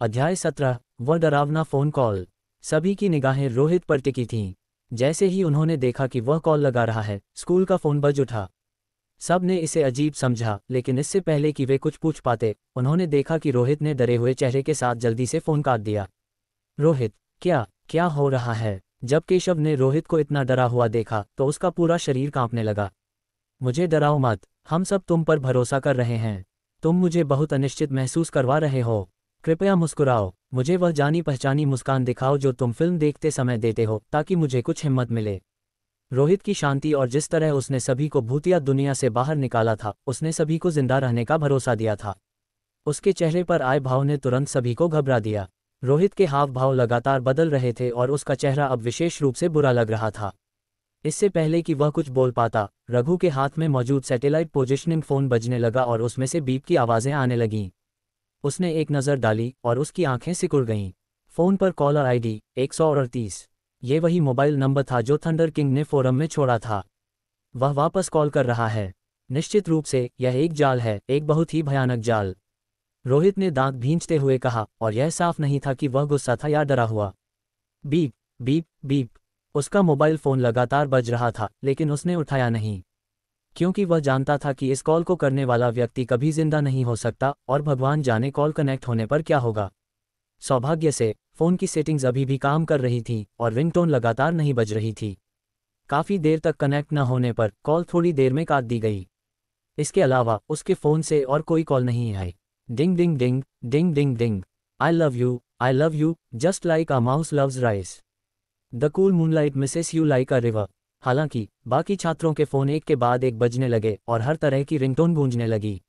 अध्याय 17। वह डरावना फ़ोन कॉल। सभी की निगाहें रोहित पर टिकी थीं। जैसे ही उन्होंने देखा कि वह कॉल लगा रहा है, स्कूल का फ़ोन बज उठा। सब ने इसे अजीब समझा, लेकिन इससे पहले कि वे कुछ पूछ पाते, उन्होंने देखा कि रोहित ने डरे हुए चेहरे के साथ जल्दी से फ़ोन काट दिया। रोहित, क्या क्या हो रहा है? जब केशव ने रोहित को इतना डरा हुआ देखा तो उसका पूरा शरीर कांपने लगा। मुझे डराओ मत, हम सब तुम पर भरोसा कर रहे हैं। तुम मुझे बहुत अनिश्चित महसूस करवा रहे हो। कृपया मुस्कुराओ, मुझे वह जानी पहचानी मुस्कान दिखाओ जो तुम फिल्म देखते समय देते हो, ताकि मुझे कुछ हिम्मत मिले। रोहित की शांति और जिस तरह उसने सभी को भूतिया दुनिया से बाहर निकाला था, उसने सभी को जिंदा रहने का भरोसा दिया था। उसके चेहरे पर आए भाव ने तुरंत सभी को घबरा दिया। रोहित के हाव भाव लगातार बदल रहे थे और उसका चेहरा अब विशेष रूप से बुरा लग रहा था। इससे पहले कि वह कुछ बोल पाता, रघु के हाथ में मौजूद सैटेलाइट पोजिशनिंग फ़ोन बजने लगा और उसमें से बीप की आवाज़ें आने लगीं। उसने एक नज़र डाली और उसकी आंखें सिकुड़ गईं। फ़ोन पर कॉलर आईडी 138। ये वही मोबाइल नंबर था जो थंडर किंग ने फोरम में छोड़ा था। वह वापस कॉल कर रहा है। निश्चित रूप से यह एक जाल है, एक बहुत ही भयानक जाल। रोहित ने दांत भींचते हुए कहा, और यह साफ नहीं था कि वह गुस्सा था या डरा हुआ। Beep beep beep. उसका मोबाइल फ़ोन लगातार बज रहा था, लेकिन उसने उठाया नहीं, क्योंकि वह जानता था कि इस कॉल को करने वाला व्यक्ति कभी जिंदा नहीं हो सकता, और भगवान जाने कॉल कनेक्ट होने पर क्या होगा। सौभाग्य से फ़ोन की सेटिंग्स अभी भी काम कर रही थी और रिंगटोन लगातार नहीं बज रही थी। काफ़ी देर तक कनेक्ट न होने पर कॉल थोड़ी देर में काट दी गई। इसके अलावा उसके फ़ोन से और कोई कॉल नहीं आई। Ding ding ding ding ding ding. I love you, just like a mouse loves rice. The cool moonlight misses you like a river. हालांकि बाकी छात्रों के फ़ोन एक के बाद एक बजने लगे और हर तरह की रिंगटोन गूंजने लगी।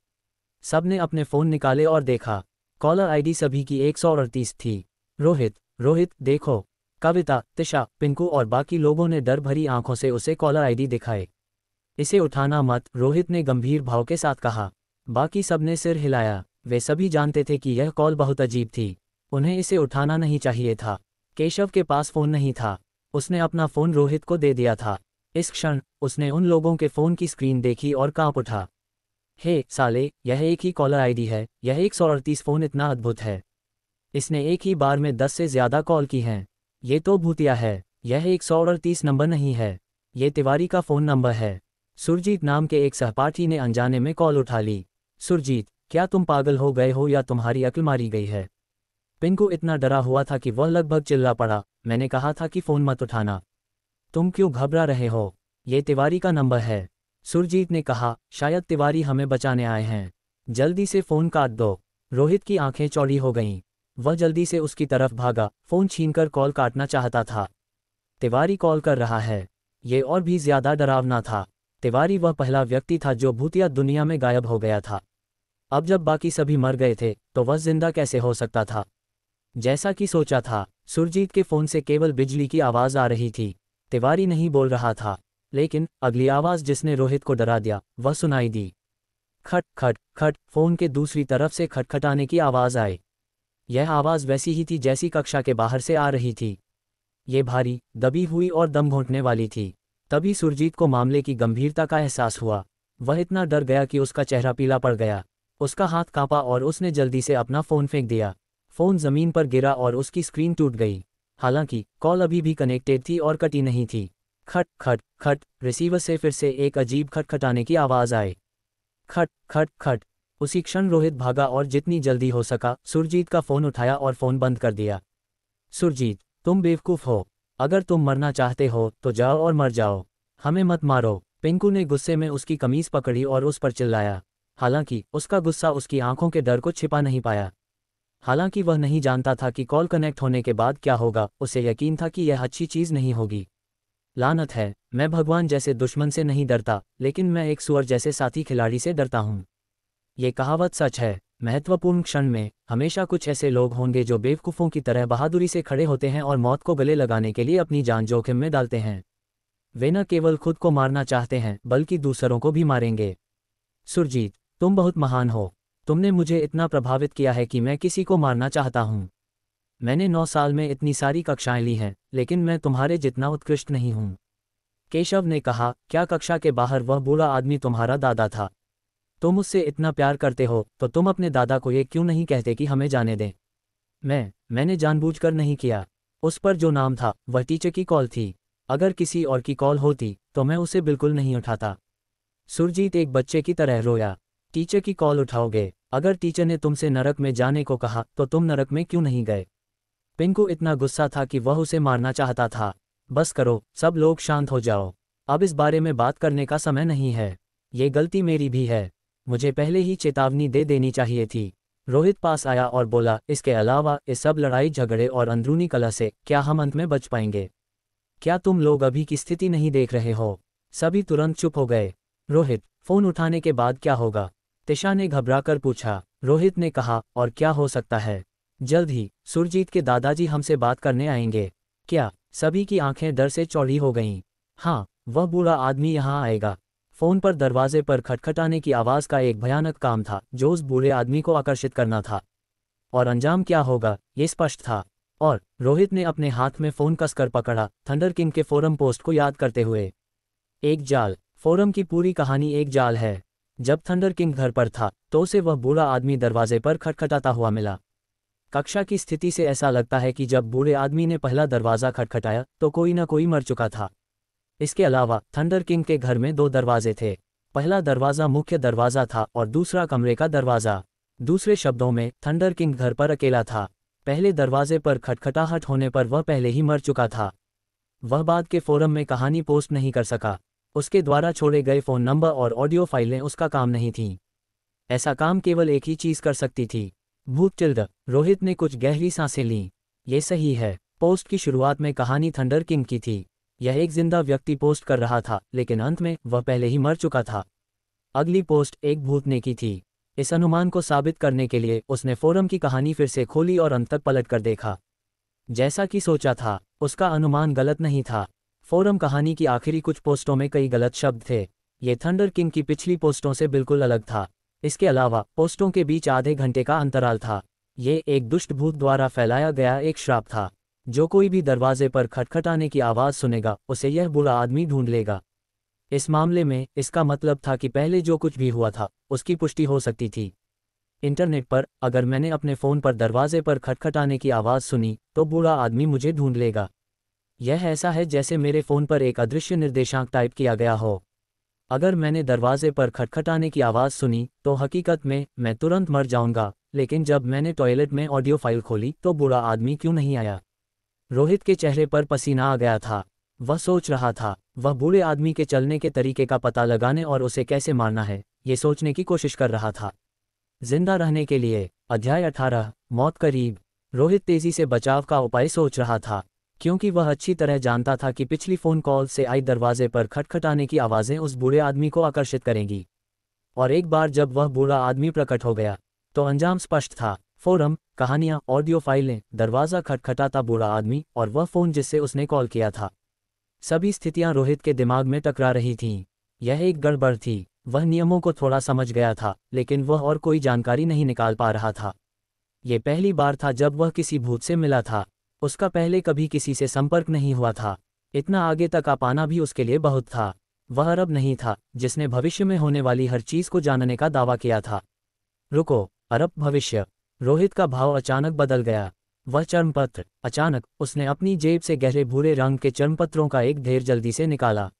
सब ने अपने फ़ोन निकाले और देखा। कॉलर आईडी सभी की 138 थी। रोहित, रोहित देखो। कविता, तिशा, पिंकू और बाकी लोगों ने डर भरी आंखों से उसे कॉलर आईडी दिखाए। इसे उठाना मत, रोहित ने गंभीर भाव के साथ कहा। बाकी सब ने सिर हिलाया। वे सभी जानते थे कि यह कॉल बहुत अजीब थी। उन्हें इसे उठाना नहीं चाहिए था। केशव के पास फ़ोन नहीं था। उसने अपना फ़ोन रोहित को दे दिया था। इस क्षण उसने उन लोगों के फ़ोन की स्क्रीन देखी और कांप उठा। हे साले, यह एक ही कॉलर आईडी है। यह 138 फ़ोन इतना अद्भुत है। इसने एक ही बार में 10 से ज़्यादा कॉल की हैं। ये तो भूतिया है। यह 138 नंबर नहीं है, ये तिवारी का फ़ोन नंबर है। सुरजीत नाम के एक सहपाठी ने अनजाने में कॉल उठा ली। सुरजीत, क्या तुम पागल हो गए हो या तुम्हारी अक्ल मारी गई है? पिंकू इतना डरा हुआ था कि वह लगभग चिल्ला पड़ा। मैंने कहा था कि फ़ोन मत उठाना। तुम क्यों घबरा रहे हो? ये तिवारी का नंबर है। सुरजीत ने कहा, शायद तिवारी हमें बचाने आए हैं। जल्दी से फ़ोन काट दो। रोहित की आंखें चौड़ी हो गईं। वह जल्दी से उसकी तरफ भागा, फ़ोन छीनकर कॉल काटना चाहता था। तिवारी कॉल कर रहा है। ये और भी ज़्यादा डरावना था। तिवारी वह पहला व्यक्ति था जो भूतिया दुनिया में गायब हो गया था। अब जब बाकी सभी मर गए थे, तो वह जिंदा कैसे हो सकता था? जैसा कि सोचा था, सुरजीत के फ़ोन से केवल बिजली की आवाज़ आ रही थी। तिवारी नहीं बोल रहा था। लेकिन अगली आवाज़ जिसने रोहित को डरा दिया, वह सुनाई दी। खट खट खट। फ़ोन के दूसरी तरफ से खटखटाने की आवाज़ आई। यह आवाज़ वैसी ही थी जैसी कक्षा के बाहर से आ रही थी। ये भारी, दबी हुई और दम घोंटने वाली थी। तभी सुरजीत को मामले की गंभीरता का एहसास हुआ। वह इतना डर गया कि उसका चेहरा पीला पड़ गया। उसका हाथ कांपा और उसने जल्दी से अपना फ़ोन फेंक दिया। फ़ोन ज़मीन पर गिरा और उसकी स्क्रीन टूट गई। हालांकि कॉल अभी भी कनेक्टेड थी और कटी नहीं थी। खट खट खट। रिसीवर से फिर से एक अजीब खटखटाने की आवाज़ आई। खट खट खट। उसी क्षण रोहित भागा और जितनी जल्दी हो सका सुरजीत का फ़ोन उठाया और फ़ोन बंद कर दिया। सुरजीत, तुम बेवकूफ़ हो। अगर तुम मरना चाहते हो तो जाओ और मर जाओ। हमें मत मारो। पिंकू ने गुस्से में उसकी कमीज़ पकड़ी और उस पर चिल्लाया। हालांकि उसका गुस्सा उसकी आंखों के डर को छिपा नहीं पाया। हालांकि वह नहीं जानता था कि कॉल कनेक्ट होने के बाद क्या होगा। उसे यकीन था कि यह अच्छी चीज़ नहीं होगी। लानत है, मैं भगवान जैसे दुश्मन से नहीं डरता, लेकिन मैं एक सुअर जैसे साथी खिलाड़ी से डरता हूँ। ये कहावत सच है। महत्वपूर्ण क्षण में हमेशा कुछ ऐसे लोग होंगे जो बेवकूफ़ों की तरह बहादुरी से खड़े होते हैं और मौत को गले लगाने के लिए अपनी जान जोखिम में डालते हैं। वे न केवल खुद को मारना चाहते हैं, बल्कि दूसरों को भी मारेंगे। सुरजीत, तुम बहुत महान हो। तुमने मुझे इतना प्रभावित किया है कि मैं किसी को मारना चाहता हूँ। मैंने 9 साल में इतनी सारी कक्षाएं ली हैं, लेकिन मैं तुम्हारे जितना उत्कृष्ट नहीं हूँ। केशव ने कहा, क्या कक्षा के बाहर वह बूढ़ा आदमी तुम्हारा दादा था? तुम उससे इतना प्यार करते हो तो तुम अपने दादा को ये क्यों नहीं कहते कि हमें जाने दें? मैंने जानबूझकर नहीं किया। उस पर जो नाम था वह टीचर की कॉल थी। अगर किसी और की कॉल होती तो मैं उसे बिल्कुल नहीं उठाता। सुरजीत एक बच्चे की तरह रोया। टीचर की कॉल उठाओगे? अगर टीचर ने तुमसे नरक में जाने को कहा तो तुम नरक में क्यों नहीं गए? पिंकू इतना गुस्सा था कि वह उसे मारना चाहता था। बस करो, सब लोग शांत हो जाओ। अब इस बारे में बात करने का समय नहीं है। ये गलती मेरी भी है। मुझे पहले ही चेतावनी दे देनी चाहिए थी। रोहित पास आया और बोला, इसके अलावा इस सब लड़ाई झगड़े और अंदरूनी कलह से क्या हम अंत में बच पाएंगे? क्या तुम लोग अभी की स्थिति नहीं देख रहे हो? सभी तुरंत चुप हो गए। रोहित, फोन उठाने के बाद क्या होगा? तिशा ने घबराकर पूछा। रोहित ने कहा, और क्या हो सकता है? जल्द ही सुरजीत के दादाजी हमसे बात करने आएंगे। क्या? सभी की आंखें डर से चौड़ी हो गईं। हाँ, वह बूढ़ा आदमी यहाँ आएगा। फोन पर दरवाजे पर खटखटाने की आवाज़ का एक भयानक काम था जो उस बूढ़े आदमी को आकर्षित करना था। और अंजाम क्या होगा ये स्पष्ट था। और रोहित ने अपने हाथ में फ़ोन कसकर पकड़ा, थंडर किंग के फोरम पोस्ट को याद करते हुए। एक जाल। फोरम की पूरी कहानी एक जाल है। जब थंडर किंग घर पर था तो उसे वह बूढ़ा आदमी दरवाजे पर खटखटाता हुआ मिला। कक्षा की स्थिति से ऐसा लगता है कि जब बूढ़े आदमी ने पहला दरवाज़ा खटखटाया तो कोई न कोई मर चुका था। इसके अलावा थंडर किंग के घर में 2 दरवाजे थे। पहला दरवाज़ा मुख्य दरवाज़ा था और दूसरा कमरे का दरवाज़ा। दूसरे शब्दों में थंडर किंग घर पर अकेला था। पहले दरवाजे पर खटखटाहट होने पर वह पहले ही मर चुका था। वह बाद के फोरम में कहानी पोस्ट नहीं कर सका। उसके द्वारा छोड़े गए फ़ोन नंबर और ऑडियो फाइलें उसका काम नहीं थीं। ऐसा काम केवल एक ही चीज़ कर सकती थी, भूत टिल्ड। रोहित ने कुछ गहरी सांसें लीं। ये सही है। पोस्ट की शुरुआत में कहानी थंडर किंग की थी। यह एक जिंदा व्यक्ति पोस्ट कर रहा था, लेकिन अंत में वह पहले ही मर चुका था। अगली पोस्ट एक भूत ने की थी। इस अनुमान को साबित करने के लिए उसने फोरम की कहानी फिर से खोली और अंत तक पलट कर देखा। जैसा कि सोचा था, उसका अनुमान गलत नहीं था। फोरम कहानी की आखिरी कुछ पोस्टों में कई गलत शब्द थे। ये थंडर किंग की पिछली पोस्टों से बिल्कुल अलग था। इसके अलावा पोस्टों के बीच आधे घंटे का अंतराल था। ये एक दुष्ट भूत द्वारा फैलाया गया एक श्राप था। जो कोई भी दरवाजे पर खटखटाने की आवाज़ सुनेगा उसे यह बुरा आदमी ढूंढ लेगा। इस मामले में इसका मतलब था कि पहले जो कुछ भी हुआ था उसकी पुष्टि हो सकती थी। इंटरनेट पर अगर मैंने अपने फ़ोन पर दरवाजे पर खटखटाने की आवाज़ सुनी तो बुरा आदमी मुझे ढूंढ लेगा। यह ऐसा है जैसे मेरे फ़ोन पर एक अदृश्य निर्देशांक टाइप किया गया हो। अगर मैंने दरवाजे पर खटखटाने की आवाज़ सुनी तो हकीकत में मैं तुरंत मर जाऊंगा, लेकिन जब मैंने टॉयलेट में ऑडियो फाइल खोली तो बुरा आदमी क्यों नहीं आया? रोहित के चेहरे पर पसीना आ गया था। वह सोच रहा था, वह बूढ़े आदमी के चलने के तरीके का पता लगाने और उसे कैसे मारना है ये सोचने की कोशिश कर रहा था। जिंदा रहने के लिए। अध्याय 18, मौत करीब। रोहित तेजी से बचाव का उपाय सोच रहा था, क्योंकि वह अच्छी तरह जानता था कि पिछली फ़ोन कॉल से आई दरवाजे पर खटखटाने की आवाज़ें उस बूढ़े आदमी को आकर्षित करेंगी। और एक बार जब वह बूढ़ा आदमी प्रकट हो गया तो अंजाम स्पष्ट था। फोरम, कहानियाँ, ऑडियो फाइलें, दरवाज़ा खटखटाता बूढ़ा आदमी और वह फ़ोन जिससे उसने कॉल किया था। सभी स्थितियां रोहित के दिमाग में टकरा रही थीं। यह एक गड़बड़ थी। वह नियमों को थोड़ा समझ गया था, लेकिन वह और कोई जानकारी नहीं निकाल पा रहा था। ये पहली बार था जब वह किसी भूत से मिला था। उसका पहले कभी किसी से संपर्क नहीं हुआ था। इतना आगे तक आ पाना भी उसके लिए बहुत था। वह अरब नहीं था जिसने भविष्य में होने वाली हर चीज़ को जानने का दावा किया था। रुको, अरब भविष्य? रोहित का भाव अचानक बदल गया। वह चर्मपत्र। अचानक उसने अपनी जेब से गहरे भूरे रंग के चर्मपत्रों का एक ढेर जल्दी से निकाला।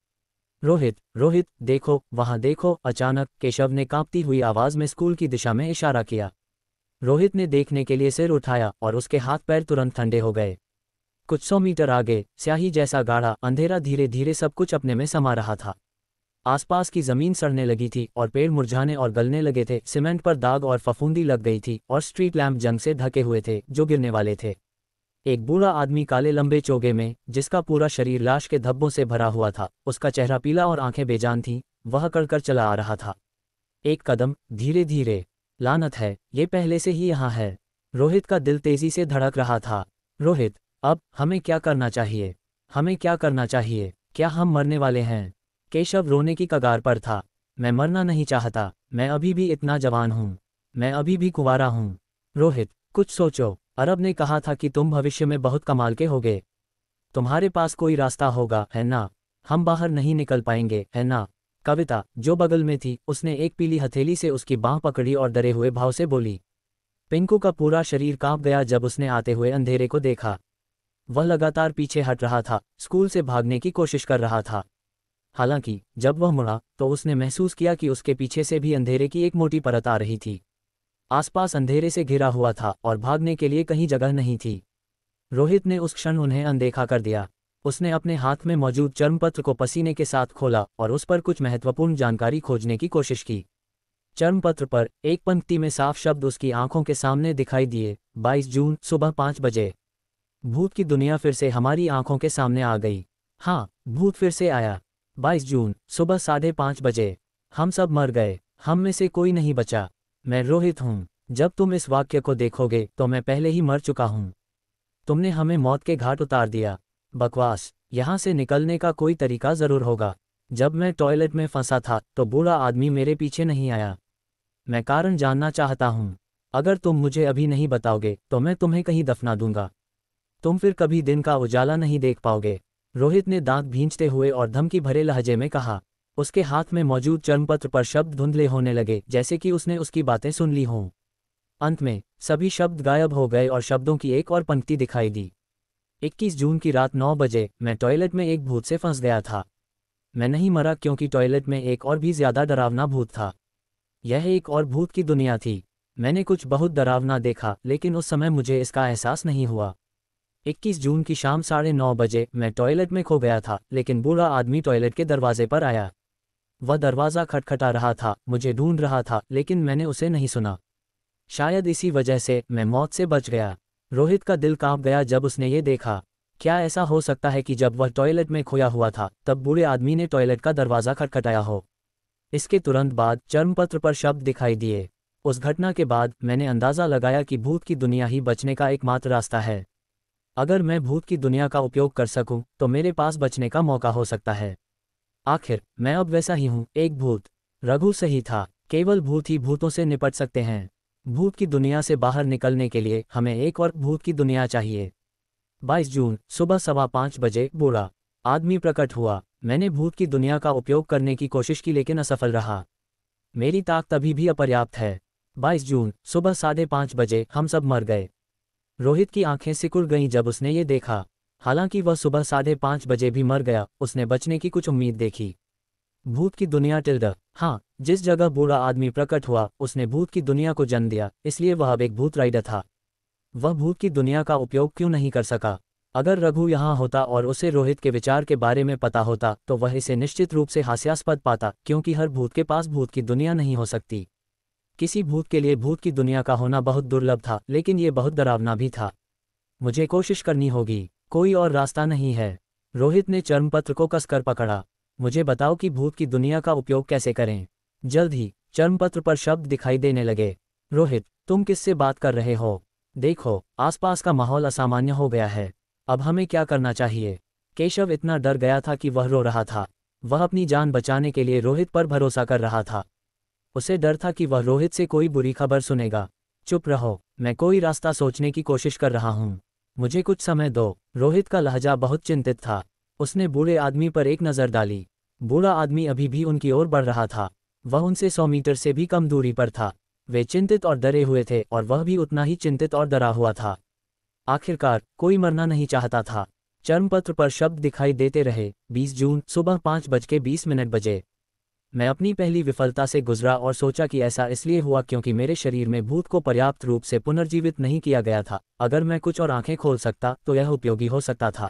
रोहित, रोहित, देखो, वहां देखो। अचानक केशव ने कांपती हुई आवाज में स्कूल की दिशा में इशारा किया। रोहित ने देखने के लिए सिर उठाया और उसके हाथ पैर तुरंत ठंडे हो गए। कुछ 100 मीटर आगे स्याही जैसा गाढ़ा अंधेरा धीरे धीरे सब कुछ अपने में समा रहा था। आसपास की जमीन सड़ने लगी थी और पेड़ मुरझाने और गलने लगे थे। सीमेंट पर दाग और फफूंदी लग गई थी और स्ट्रीट लैंप जंग से ढके हुए थे जो गिरने वाले थे। एक बूढ़ा आदमी काले लंबे चोगे में, जिसका पूरा शरीर लाश के धब्बों से भरा हुआ था, उसका चेहरा पीला और आंखें बेजान थीं, वह कड़कर चला आ रहा था। एक कदम, धीरे धीरे। लानत है, ये पहले से ही यहाँ है। रोहित का दिल तेजी से धड़क रहा था। रोहित, अब हमें क्या करना चाहिए? हमें क्या करना चाहिए? क्या हम मरने वाले हैं? केशव रोने की कगार पर था। मैं मरना नहीं चाहता। मैं अभी भी इतना जवान हूँ। मैं अभी भी कुंवारा हूँ। रोहित, कुछ सोचो। अरब ने कहा था कि तुम भविष्य में बहुत कमाल के होगे। तुम्हारे पास कोई रास्ता होगा, है ना? हम बाहर नहीं निकल पाएंगे, है ना? कविता, जो बगल में थी, उसने एक पीली हथेली से उसकी बाँह पकड़ी और डरे हुए भाव से बोली। पिंकू का पूरा शरीर कांप गया जब उसने आते हुए अंधेरे को देखा। वह लगातार पीछे हट रहा था, स्कूल से भागने की कोशिश कर रहा था। हालांकि जब वह मुड़ा तो उसने महसूस किया कि उसके पीछे से भी अंधेरे की एक मोटी परत आ रही थी। आसपास अंधेरे से घिरा हुआ था और भागने के लिए कहीं जगह नहीं थी। रोहित ने उस क्षण उन्हें अनदेखा कर दिया। उसने अपने हाथ में मौजूद चर्मपत्र को पसीने के साथ खोला और उस पर कुछ महत्वपूर्ण जानकारी खोजने की कोशिश की। चर्मपत्र पर एक पंक्ति में साफ शब्द उसकी आंखों के सामने दिखाई दिए, 22 जून सुबह 5 बजे। भूत की दुनिया फिर से हमारी आंखों के सामने आ गई। हाँ, भूत फिर से आया। 22 जून सुबह 5:30 बजे। हम सब मर गए, हम में से कोई नहीं बचा। मैं रोहित हूँ। जब तुम इस वाक्य को देखोगे तो मैं पहले ही मर चुका हूँ। तुमने हमें मौत के घाट उतार दिया। बकवास, यहाँ से निकलने का कोई तरीका जरूर होगा। जब मैं टॉयलेट में फंसा था तो बूढ़ा आदमी मेरे पीछे नहीं आया। मैं कारण जानना चाहता हूँ। अगर तुम मुझे अभी नहीं बताओगे तो मैं तुम्हें कहीं दफना दूंगा। तुम फिर कभी दिन का उजाला नहीं देख पाओगे। रोहित ने दांत भींचते हुए और धमकी भरे लहजे में कहा। उसके हाथ में मौजूद चर्मपत्र पर शब्द धुंधले होने लगे, जैसे कि उसने उसकी बातें सुन ली हों। अंत में सभी शब्द गायब हो गए और शब्दों की एक और पंक्ति दिखाई दी। 21 जून की रात 9 बजे मैं टॉयलेट में एक भूत से फंस गया था। मैं नहीं मरा क्योंकि टॉयलेट में एक और भी ज्यादा डरावना भूत था। यह एक और भूत की दुनिया थी। मैंने कुछ बहुत डरावना देखा, लेकिन उस समय मुझे इसका एहसास नहीं हुआ। 21 जून की शाम 9:30 बजे मैं टॉयलेट में खो गया था, लेकिन बूढ़ा आदमी टॉयलेट के दरवाजे पर आया। वह दरवाज़ा खटखटा रहा था, मुझे ढूंढ रहा था, लेकिन मैंने उसे नहीं सुना। शायद इसी वजह से मैं मौत से बच गया। रोहित का दिल कांप गया जब उसने ये देखा। क्या ऐसा हो सकता है कि जब वह टॉयलेट में खोया हुआ था तब बूढ़े आदमी ने टॉयलेट का दरवाज़ा खटखटाया हो? इसके तुरंत बाद चर्मपत्र पर शब्द दिखाई दिए। उस घटना के बाद मैंने अंदाज़ा लगाया कि भूत की दुनिया ही बचने का एकमात्र रास्ता है। अगर मैं भूत की दुनिया का उपयोग कर सकूं तो मेरे पास बचने का मौका हो सकता है। आखिर मैं अब वैसा ही हूं, एक भूत। रघु सही था, केवल भूत ही भूतों से निपट सकते हैं। भूत की दुनिया से बाहर निकलने के लिए हमें एक और भूत की दुनिया चाहिए। 22 जून सुबह 5:15 बजे बूढ़ा आदमी प्रकट हुआ। मैंने भूत की दुनिया का उपयोग करने की कोशिश की, लेकिन असफल रहा। मेरी ताकत अभी भी अपर्याप्त है। 22 जून सुबह 5:30 बजे हम सब मर गए। रोहित की आंखें सिकुड़ गईं जब उसने ये देखा। हालांकि वह सुबह 5:30 बजे भी मर गया, उसने बचने की कुछ उम्मीद देखी। भूत की दुनिया टिल्ड। हाँ, जिस जगह बूढ़ा आदमी प्रकट हुआ उसने भूत की दुनिया को जन्म दिया, इसलिए वह अब एक भूत राइडर था। वह भूत की दुनिया का उपयोग क्यों नहीं कर सका? अगर रघु यहाँ होता और उसे रोहित के विचार के बारे में पता होता तो वह इसे निश्चित रूप से हास्यास्पद पाता, क्योंकि हर भूत के पास भूत की दुनिया नहीं हो सकती। किसी भूत के लिए भूत की दुनिया का होना बहुत दुर्लभ था, लेकिन ये बहुत डरावना भी था। मुझे कोशिश करनी होगी, कोई और रास्ता नहीं है। रोहित ने चर्मपत्र को कसकर पकड़ा। मुझे बताओ कि भूत की दुनिया का उपयोग कैसे करें। जल्द ही चर्मपत्र पर शब्द दिखाई देने लगे। रोहित, तुम किससे बात कर रहे हो? देखो, आसपास का माहौल असामान्य हो गया है। अब हमें क्या करना चाहिए? केशव इतना डर गया था कि वह रो रहा था। वह अपनी जान बचाने के लिए रोहित पर भरोसा कर रहा था। उसे डर था कि वह रोहित से कोई बुरी खबर सुनेगा। चुप रहो, मैं कोई रास्ता सोचने की कोशिश कर रहा हूँ। मुझे कुछ समय दो। रोहित का लहजा बहुत चिंतित था। उसने बूढ़े आदमी पर एक नज़र डाली। बूढ़ा आदमी अभी भी उनकी ओर बढ़ रहा था। वह उनसे 100 मीटर से भी कम दूरी पर था। वे चिंतित और डरे हुए थे और वह भी उतना ही चिंतित और डरा हुआ था। आखिरकार कोई मरना नहीं चाहता था। चर्मपत्र पर शब्द दिखाई देते रहे। 20 जून सुबह 5:20 बजे। मैं अपनी पहली विफलता से गुजरा और सोचा कि ऐसा इसलिए हुआ क्योंकि मेरे शरीर में भूत को पर्याप्त रूप से पुनर्जीवित नहीं किया गया था। अगर मैं कुछ और आंखें खोल सकता तो यह उपयोगी हो सकता था।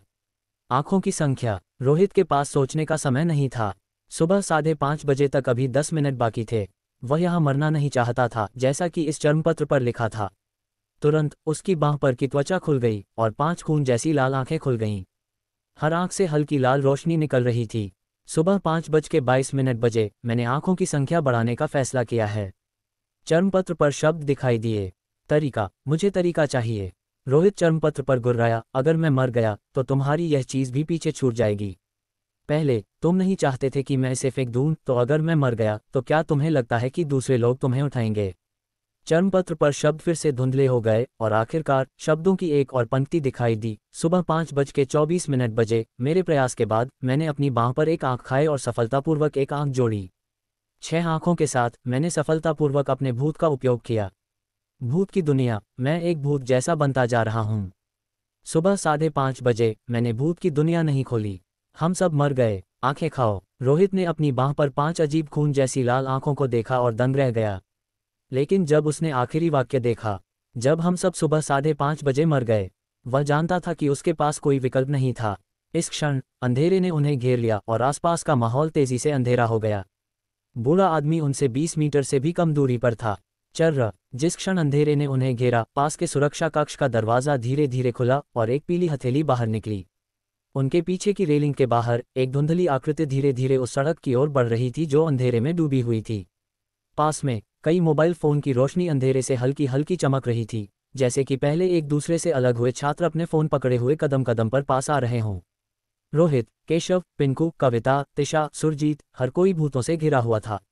आंखों की संख्या। रोहित के पास सोचने का समय नहीं था। सुबह 5:30 बजे तक अभी 10 मिनट बाकी थे। वह यहाँ मरना नहीं चाहता था, जैसा कि इस चर्मपत्र पर लिखा था। तुरंत उसकी बांह पर की त्वचा खुल गई और 5 खून जैसी लाल आंखें खुल गईं। हर आंख से हल्की लाल रोशनी निकल रही थी। सुबह 5:22 बजे मैंने आंखों की संख्या बढ़ाने का फैसला किया है। चर्मपत्र पर शब्द दिखाई दिए। तरीका, मुझे तरीका चाहिए। रोहित चर्मपत्र पर गुर्राया। अगर मैं मर गया तो तुम्हारी यह चीज़ भी पीछे छूट जाएगी। पहले तुम नहीं चाहते थे कि मैं इसे फेंक दूं, तो अगर मैं मर गया तो क्या तुम्हें लगता है कि दूसरे लोग तुम्हें उठाएंगे? चर्मपत्र पर शब्द फिर से धुंधले हो गए और आखिरकार शब्दों की एक और पंक्ति दिखाई दी। सुबह 5:24 बजे मेरे प्रयास के बाद मैंने अपनी बांह पर एक आंख खाई और सफलतापूर्वक एक आंख जोड़ी। 6 आंखों के साथ मैंने सफलतापूर्वक अपने भूत का उपयोग किया। भूत की दुनिया, मैं एक भूत जैसा बनता जा रहा हूँ। सुबह 5:30 बजे मैंने भूत की दुनिया नहीं खोली। हम सब मर गए, आंखें खाओ। रोहित ने अपनी बांह पर 5 अजीब खून जैसी लाल आंखों को देखा और दंग रह गया। लेकिन जब उसने आखिरी वाक्य देखा, जब हम सब सुबह 5:30 बजे मर गए, वह जानता था कि उसके पास कोई विकल्प नहीं था। इस क्षण अंधेरे ने उन्हें घेर लिया और आसपास का माहौल तेजी से अंधेरा हो गया। बूढ़ा आदमी उनसे 20 मीटर से भी कम दूरी पर था। चर्र, जिस क्षण अंधेरे ने उन्हें घेरा, पास के सुरक्षा कक्ष का दरवाजा धीरे धीरे खुला और एक पीली हथेली बाहर निकली। उनके पीछे की रेलिंग के बाहर एक धुंधली आकृति धीरे धीरे उस सड़क की ओर बढ़ रही थी जो अंधेरे में डूबी हुई थी। पास में कई मोबाइल फोन की रोशनी अंधेरे से हल्की हल्की चमक रही थी, जैसे कि पहले एक दूसरे से अलग हुए छात्र अपने फोन पकड़े हुए कदम कदम पर पास आ रहे हों। रोहित, केशव, पिंकू, कविता, तिशा, सुरजीत, हर कोई भूतों से घिरा हुआ था।